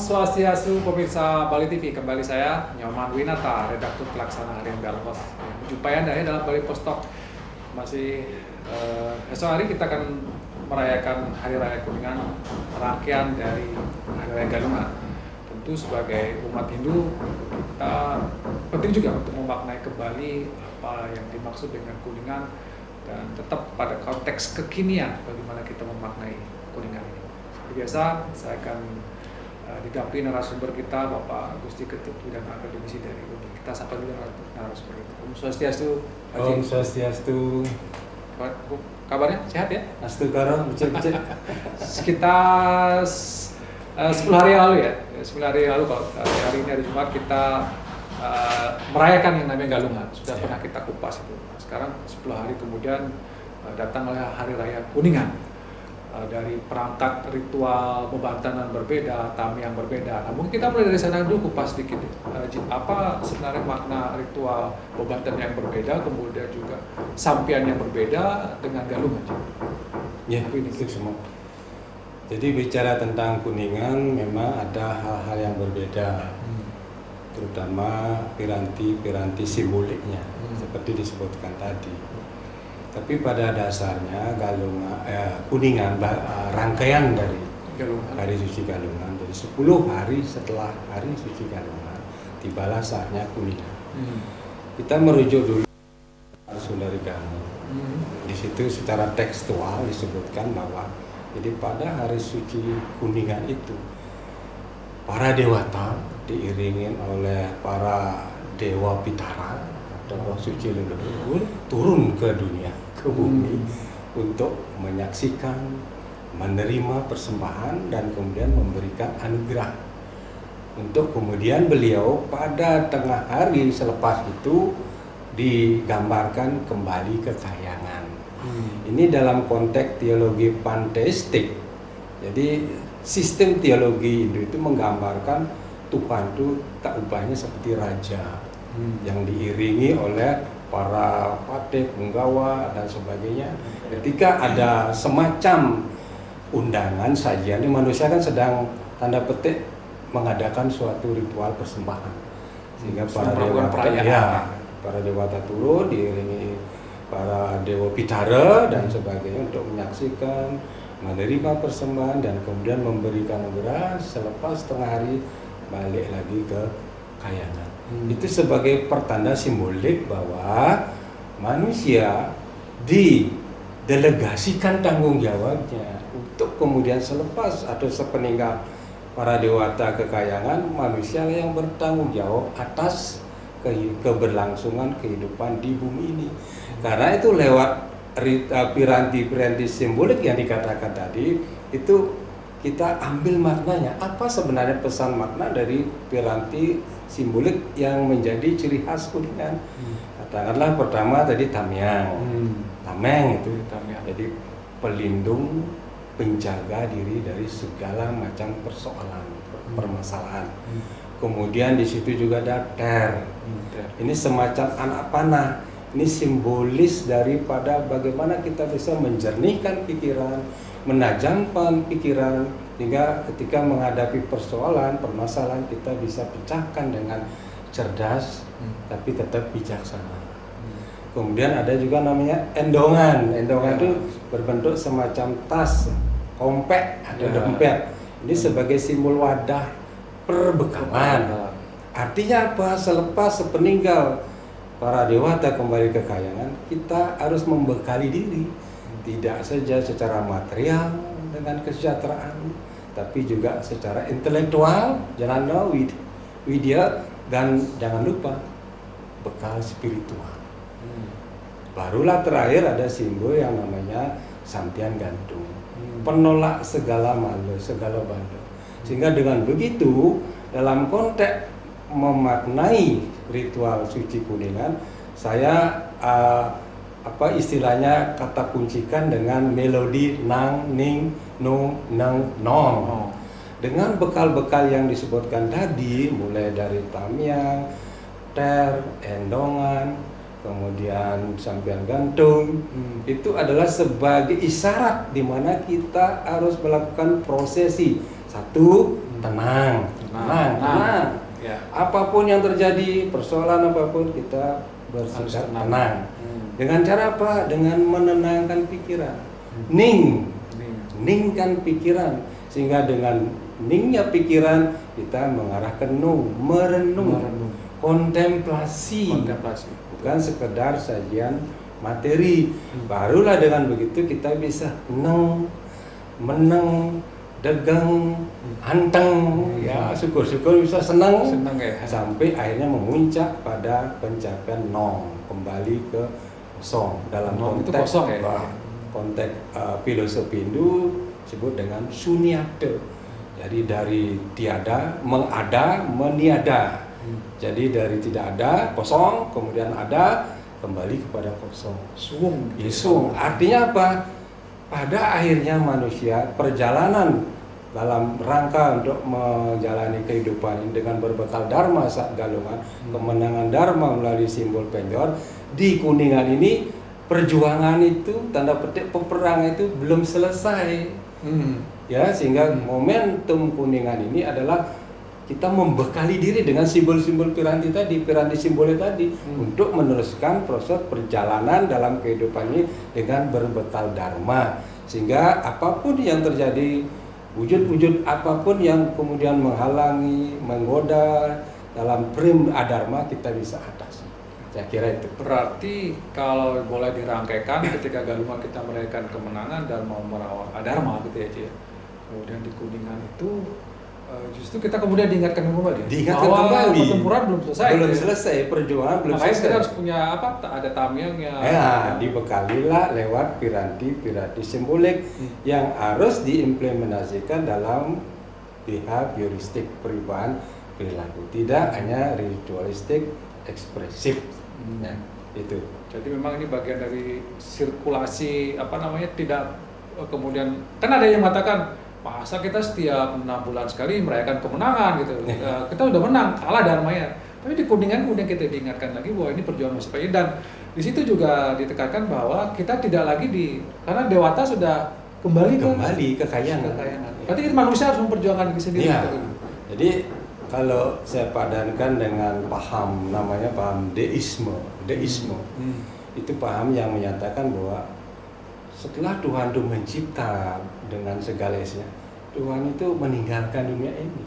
Swastiastu pemirsa Bali TV, kembali saya Nyoman Winata, redaktur pelaksana harian Galpos. Jumpa Anda ya dalam Bali Post Talk. Masih esok hari kita akan merayakan Hari Raya Kuningan, rangkaian dari Hari Raya Galungan. Tentu sebagai umat Hindu kita penting juga untuk memaknai kembali apa yang dimaksud dengan Kuningan dan tetap pada konteks kekinian bagaimana kita memaknai Kuningan ini. Seperti biasa, saya akan didampingi narasumber kita Bapak Gusti Ketut Bidang Akademisi dari UNI. Kita sapa dulu narasumber kita. Om Swastiastu. Om Swastiastu. Kabarnya sehat ya? Astu karo becek-becek. Sekitar 10 hari lalu ya. 10 hari lalu kalau hari ini hari Jumat kita merayakan yang namanya Galungan. Sudah pernah kita kupas itu. Nah, sekarang 10 hari kemudian datanglah Hari Raya Kuningan. Dari perangkat ritual bebatanan berbeda, tamiang berbeda. Nah, mungkin kita mulai dari sana dulu kupas sedikit. Apa sebenarnya makna ritual bebatan yang berbeda, kemudian juga sampian yang berbeda dengan Galungan? Ya, itu semua. Jadi bicara tentang Kuningan memang ada hal-hal yang berbeda, terutama piranti-piranti simboliknya, seperti disebutkan tadi. Tapi pada dasarnya Kuningan rangkaian dari Galungan. Hari Suci Galungan. Jadi 10 hari setelah Hari Suci Galungan tibalah saatnya Kuningan. Kita merujuk dulu Sundari Galuh. Di situ secara tekstual disebutkan bahwa jadi pada Hari Suci Kuningan itu para dewata diiringin oleh para dewa Pitara atau roh suci leluhur turun ke dunia, ke bumi untuk menyaksikan, menerima persembahan dan kemudian memberikan anugerah. Untuk kemudian beliau pada tengah hari selepas itu digambarkan kembali ke kahyangan. Ini dalam konteks teologi panteistik. Jadi sistem teologi Hindu itu menggambarkan Tuhan itu tak ubahnya seperti raja yang diiringi oleh para patih, punggawa dan sebagainya. Ketika ada semacam undangan sajian, ini manusia kan sedang tanda petik mengadakan suatu ritual persembahan, sehingga para dewata turun diiringi para dewa Pitara dan sebagainya untuk menyaksikan, menerima persembahan dan kemudian memberikan anugerah. Selepas setengah hari balik lagi ke kahyangan. Itu sebagai pertanda simbolik bahwa manusia didelegasikan tanggung jawabnya untuk kemudian selepas atau sepeninggal para dewata ke kahyangan, manusia yang bertanggung jawab atas keberlangsungan kehidupan di bumi ini. Karena itu lewat piranti-piranti simbolik yang dikatakan tadi itu kita ambil maknanya. Apa sebenarnya pesan makna dari piranti simbolik yang menjadi ciri khas Kuningan? Katakanlah pertama tadi tamiang. Tameng itu jadi pelindung, penjaga diri dari segala macam persoalan, permasalahan. Kemudian di situ juga ada ter. Ini semacam anak panah. Ini simbolis daripada bagaimana kita bisa menjernihkan pikiran, menajamkan pikiran, hingga ketika menghadapi persoalan, permasalahan kita bisa pecahkan dengan cerdas, tapi tetap bijaksana. Kemudian ada juga namanya endongan. Endongan itu berbentuk semacam tas, kompek atau dompet. Ini sebagai simbol wadah perbekalan. Artinya apa? Selepas sepeninggal para dewata kembali ke kahyangan, kita harus membekali diri, tidak saja secara material dengan kesejahteraan, tapi juga secara intelektual, jangan widya, dan jangan lupa bekal spiritual. Barulah terakhir ada simbol yang namanya sampian gantung, penolak segala malu, segala bandel. Sehingga dengan begitu dalam konteks memaknai ritual suci Kuningan, saya istilahnya kata kuncikan dengan melodi nang ning nung nang nong. Dengan bekal-bekal yang disebutkan tadi, mulai dari tamiang, ter, endongan, kemudian sampian gantung, itu adalah sebagai isyarat di mana kita harus melakukan prosesi. Satu, tenang. Ya. Apapun yang terjadi, persoalan apapun kita bersikap tenang. Dengan cara apa? Dengan menenangkan pikiran. Ningkan pikiran, sehingga dengan ningnya pikiran kita mengarah ke merenung. Kontemplasi. Bukan sekedar sajian materi. Barulah dengan begitu kita bisa meneng, degang, anteng, ya syukur-syukur bisa senang ya. Sampai akhirnya memuncak pada pencapaian nong, kembali ke kosong. Dalam konteks kosong, ya? Konteks filosofi Hindu disebut dengan sunyata. Jadi dari tiada, mengada, meniada. Jadi dari tidak ada, kosong, kemudian ada, kembali kepada kosong. Sung. Artinya apa? Pada akhirnya manusia perjalanan dalam rangka untuk menjalani kehidupan ini dengan berbekal dharma saat galungan, kemenangan dharma melalui simbol penjor. Di Kuningan ini perjuangan itu, tanda petik peperangan itu belum selesai. Ya, sehingga momentum Kuningan ini adalah kita membekali diri dengan simbol-simbol piranti simbolnya tadi untuk meneruskan proses perjalanan dalam kehidupan ini dengan berbekal dharma, sehingga apapun yang terjadi, wujud-wujud apapun yang kemudian menghalangi, menggoda dalam prim adharma, kita bisa atasi. Saya kira itu. Berarti kalau boleh dirangkaikan, ketika Galungan kita merayakan kemenangan dan mau merawat adharma gitu ya, Ci. Kemudian di Kuningan itu justru kita kemudian diingatkan kembali bahwa pertempuran belum selesai, perjuangan belum selesai. Kita harus punya ada tamengnya. Ya, dibekalilah lewat piranti simbolik yang harus diimplementasikan dalam behavioristik, perubahan perilaku, tidak hanya ritualistik ekspresif. Ya, itu. Jadi memang ini bagian dari sirkulasi tidak kemudian kan ada yang mengatakan masa kita setiap 6 bulan sekali merayakan kemenangan gitu. Kita udah menang, kalah dharmanya. Tapi di Kuningan kemudian kita diingatkan lagi bahwa ini perjuangan masih panjang, dan di situ juga ditekankan bahwa kita tidak lagi karena Dewata sudah kembali ke kayangan. Berarti manusia harus memperjuangkan diri sendiri. Ya. Jadi kalau saya padankan dengan paham namanya paham deisme. Itu paham yang menyatakan bahwa setelah Tuhan itu mencipta dengan segala isinya, Tuhan itu meninggalkan dunia ini.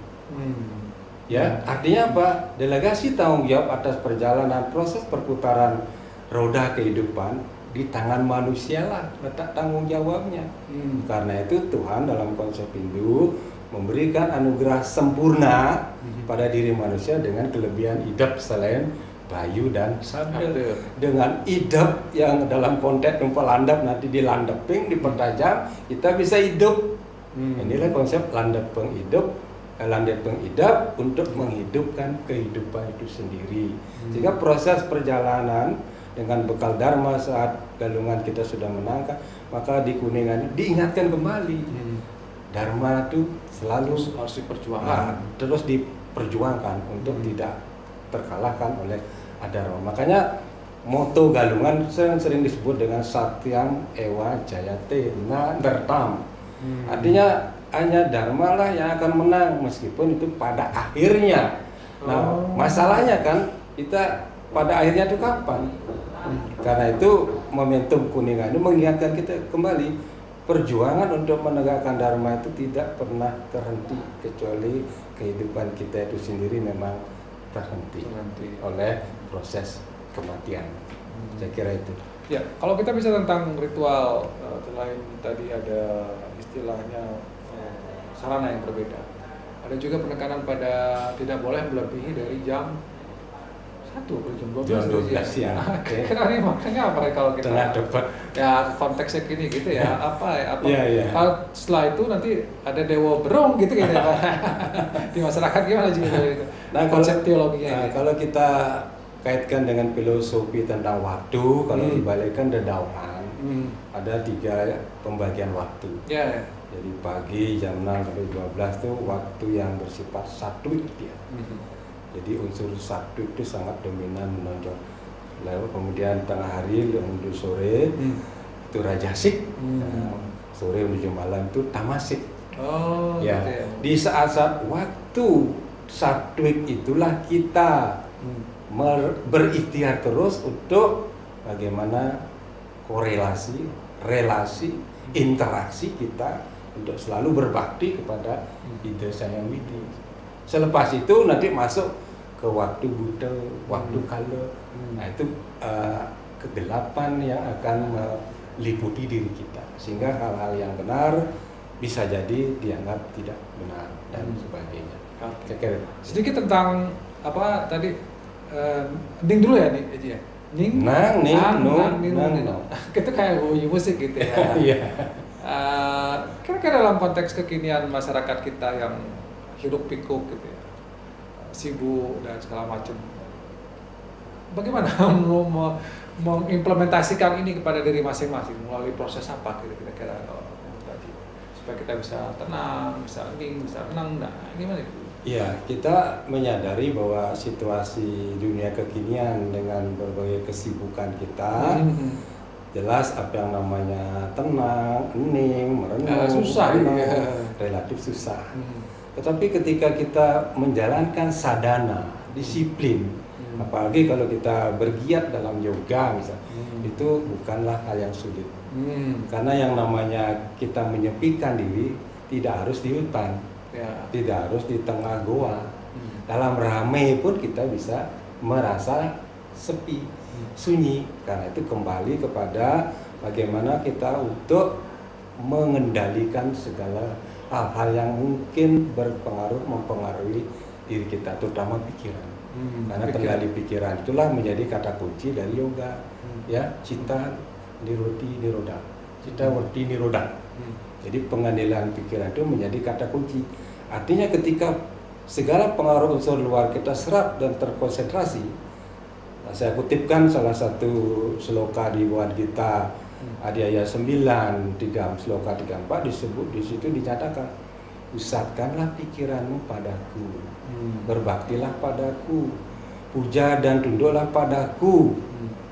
Ya, artinya apa? Delegasi tanggung jawab atas perjalanan proses perputaran roda kehidupan di tangan manusia lah letak tanggung jawabnya. Karena itu Tuhan dalam konsep Hindu memberikan anugerah sempurna pada diri manusia dengan kelebihan hidup selain bayu dan sabda. Dengan hidup yang dalam konteks numpang landap nanti dilandeping, dipertajam, kita bisa hidup. Inilah konsep landeping hidup untuk menghidupkan kehidupan itu sendiri. Sehingga proses perjalanan dengan bekal dharma saat Galungan kita sudah menangkan, maka di Kuningan diingatkan kembali. Dharma itu selalu harus diperjuangkan. Terus diperjuangkan untuk tidak terkalahkan oleh adharma. Makanya moto Galungan sering disebut dengan Satyam Ewa Jayate Nadartam. Artinya hanya dharma lah yang akan menang meskipun itu pada akhirnya. Nah, masalahnya kan kita pada akhirnya itu kapan? Karena itu momentum Kuningan itu mengingatkan kita kembali, perjuangan untuk menegakkan dharma itu tidak pernah terhenti, kecuali kehidupan kita itu sendiri memang terhenti oleh proses kematian. Saya kira itu. Ya, kalau kita bisa tentang ritual, selain tadi ada istilahnya sarana yang berbeda, ada juga penekanan pada tidak boleh melebihi dari jam 1 atau jam 12 ya. Kira ini makanya apa kalau kita dapat ya konteksnya gini gitu ya, ya. Kalau setelah itu nanti ada dewa berong gitu ya. Di masyarakat gimana juga itu? Konsep teologinya. Kalau kita kaitkan dengan filosofi tentang waktu, kalau dibalikkan dedauan, ada 3 pembagian waktu. Jadi pagi jam 6 sampai 12 itu waktu yang bersifat satwik dia. Jadi unsur satwik itu sangat dominan menonjol. Lalu kemudian tengah hari menuju sore itu rajasik, sore menuju malam itu tamasik. Oh, Ya, gitu ya. di saat-saat waktu Satwik itulah kita berikhtiar terus untuk bagaimana korelasi, relasi, interaksi kita untuk selalu berbakti kepada ide Sang Hyang Widi. Selepas itu nanti masuk ke waktu buta, waktu kala. Nah itu kegelapan yang akan meliputi diri kita, sehingga hal-hal yang benar bisa jadi dianggap tidak benar dan sebagainya. Oke. Saya kira. Sedikit tentang apa tadi, Ning dulu ya nih, Eji ya. Ning, Nang, ning, nang, ning, nang, ning. nang. Kita kayak bunyi musik gitu ya. Iya. Kira-kira dalam konteks kekinian masyarakat kita yang hiruk pikuk gitu ya, sibuk dan segala macam. Bagaimana mengimplementasikan ini kepada diri masing-masing melalui proses apa kira-kira supaya kita bisa tenang, bisa hening, bisa tenang. Nah, gimana itu? Ya, kita menyadari bahwa situasi dunia kekinian dengan berbagai kesibukan kita, jelas apa yang namanya tenang, hening, merenung, susah ya. relatif susah. Tetapi ketika kita menjalankan sadhana, disiplin, apalagi kalau kita bergiat dalam yoga misalnya, itu bukanlah hal yang sulit. Karena yang namanya kita menyepikan diri tidak harus di hutan, tidak harus di tengah goa. Dalam ramai pun kita bisa merasa sepi, sunyi. Karena itu kembali kepada bagaimana kita untuk mengendalikan segala hal-hal yang mungkin mempengaruhi diri kita, terutama pikiran. Karena kendali pikiran itulah menjadi kata kunci dari yoga. Ya, cita niroti niroda, cita werti niroda. Jadi pengendalian pikiran itu menjadi kata kunci. Artinya ketika segala pengaruh unsur luar kita serap dan terkonsentrasi, saya kutipkan salah satu sloka di Bhagavad Gita Adhyaya 9, 3 sloka 34 disebut, di situ dinyatakan, pusatkanlah pikiranmu padaku, berbaktilah padaku, puja dan tunduklah padaku,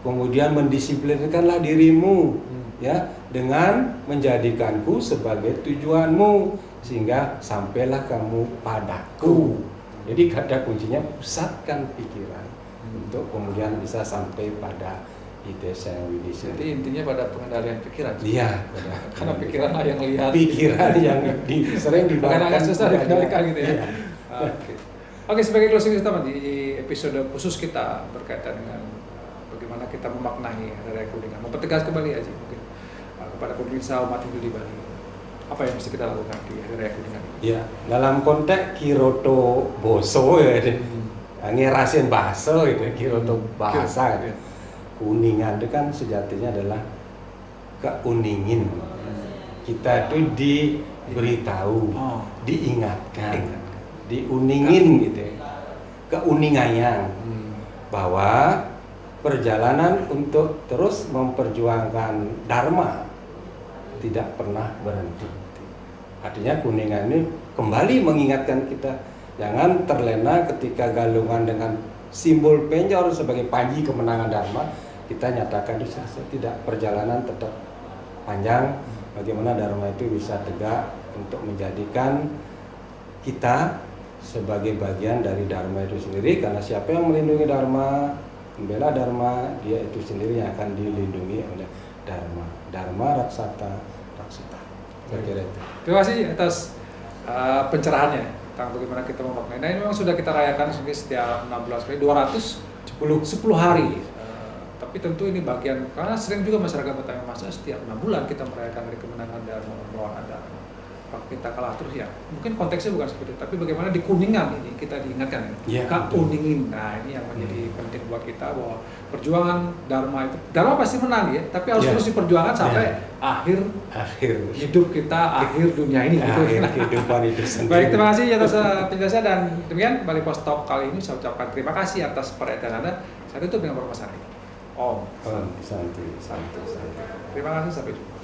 kemudian mendisiplinkanlah dirimu, ya, dengan menjadikanku sebagai tujuanmu sehingga sampailah kamu padaku. Jadi kata kuncinya pusatkan pikiran untuk kemudian bisa sampai pada ide Sang Hyang Widi. Jadi intinya pada pengendalian pikiran. Iya, Karena pikiranlah yang lihat. pikiran yang sering Karena agak dibawakan susah dikendalikan gitu ya. Iya. Oke, sebagai closing statement di episode khusus kita berkaitan dengan bagaimana kita memaknai Hari Raya Kuningan, mempertegas kembali aja mungkin kepada pemirsa umat Hindu di Bali, apa yang mesti kita lakukan di Hari Raya Kuningan? Ya, dalam konteks Kiroto Boso ya, ngerasin bahasa itu, Kiroto bahasa. Iya. Kuningan itu kan sejatinya adalah keuningin. Kita itu diberitahu, diingatkan, diuningin gitu ya. Keuningannya bahwa perjalanan untuk terus memperjuangkan dharma tidak pernah berhenti. Artinya Kuningan ini kembali mengingatkan kita jangan terlena ketika galungan dengan simbol penjor sebagai panji kemenangan dharma. Kita nyatakan itu tidak, perjalanan tetap panjang. Bagaimana dharma itu bisa tegak untuk menjadikan kita sebagai bagian dari dharma itu sendiri. Karena siapa yang melindungi dharma, membela dharma, dia itu sendiri yang akan dilindungi oleh dharma. Dharma raksata raksata. Saya kira itu. Terima kasih atas pencerahannya tentang bagaimana kita memaknai. Nah, ini memang sudah kita rayakan setiap 16 kali, 210 hari. Tapi tentu ini bagian, karena sering juga masyarakat bertanya, masa setiap 6 bulan kita merayakan hari kemenangan Dharma, melawan Dharma, kita kalah terus ya. Mungkin konteksnya bukan seperti itu, tapi bagaimana di Kuningan ini kita diingatkan ya, keuningin. Nah, ini yang menjadi penting buat kita bahwa perjuangan Dharma itu, Dharma pasti menang ya, tapi harus terus diperjuangkan sampai akhir hidup kita, akhir dunia ini. Akhir kehidupan itu sendiri. Baik, terima kasih atas penjelasan dan demikian Bali Post Talk kali ini saya ucapkan terima kasih atas perhatian Anda. Saya tutup dengan permasalahan ini. Om. Santai. Terima kasih, sampai jumpa.